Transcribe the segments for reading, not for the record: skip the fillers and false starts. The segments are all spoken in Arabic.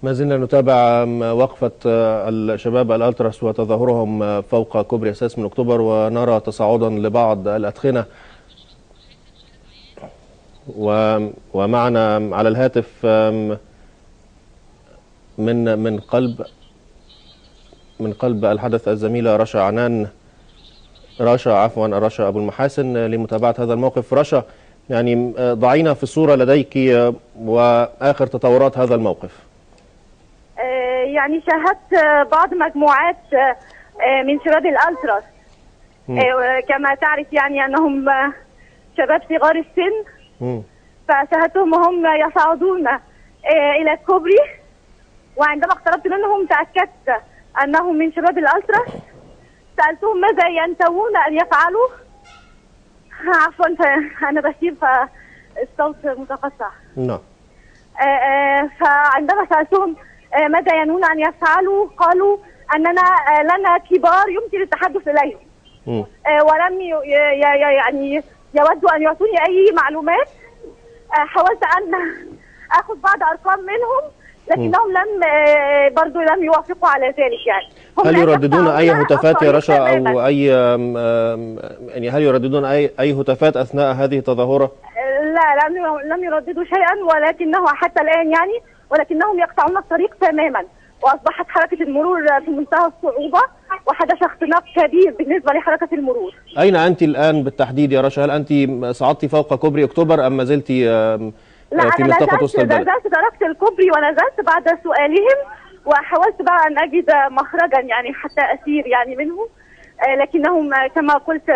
ما زلنا نتابع وقفة الشباب الألتراس وتظاهرهم فوق كوبري السادس من أكتوبر، ونرى تصاعدا لبعض الأدخنة. ومعنا على الهاتف من قلب الحدث الزميلة رشا عنان، رشا أبو المحاسن، لمتابعة هذا الموقف. رشا، يعني ضعينا في الصورة لديك وآخر تطورات هذا الموقف. يعني شاهدت بعض مجموعات من شباب الألتراس، كما تعرف يعني أنهم شباب صغار السن، فشاهدتهم وهم يصعدون إلى الكوبري، وعندما اقتربت منهم تأكدت أنهم من شباب الألتراس. سألتهم ماذا ينتوون أن يفعلوا. عفوا أنا بشير فالصوت متقطع. نعم. فعندما سألتهم ماذا ينوون أن يفعلوا، قالوا أننا لنا كبار يمكن التحدث إليهم، ولم يعني يودوا أن يعطوني أي معلومات. حاولت أن أخذ بعض أرقام منهم، لكنهم برضو لم يوافقوا على ذلك. يعني هل يرددون أي هتافات يا رشا، أو أي يعني هل يرددون أي هتافات أثناء هذه التظاهرة؟ لا، لم يرددوا شيئا، ولكنه حتى الآن ولكنهم يقطعون الطريق تماما، وأصبحت حركة المرور في منتهى الصعوبة، وحدث اختناق كبير بالنسبة لحركة المرور. أين أنت الآن بالتحديد يا رشا؟ هل أنت صعدتِ فوق كوبري أكتوبر أم ما زلتِ في منطقة وسط البلد؟ لا، أنا تركت الكوبري ونزلت بعد سؤالهم، وحاولت بقى أن أجد مخرجا يعني حتى أسير يعني منهم، لكنهم كما قلت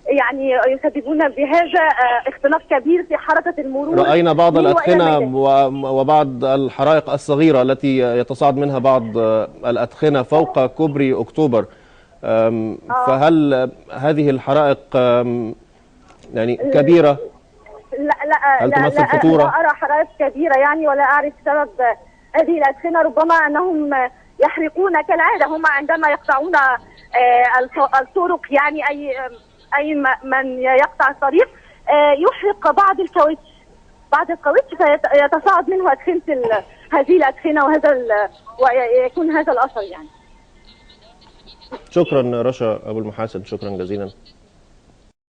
يعني يسببون بهذا اختناق كبير في حركة المرور. رأينا بعض الأدخنة وبعض الحرائق الصغيرة التي يتصاعد منها بعض الأدخنة فوق كوبري أكتوبر. فهل هذه الحرائق يعني كبيرة؟ لا، هل تمثل خطورة؟ لا أرى حرائق كبيرة يعني، ولا أعرف سبب هذه الأدخنة. ربما أنهم يحرقون كالعادة، هم عندما يقطعون الطرق، يعني أي من يقطع الطريق يحرق بعض الكاوتش فيتصاعد منه أدخنة هذه الأدخنة، ويكون هذا الأثر يعني. شكرا رشا أبو المحاسن، شكرا جزيلا.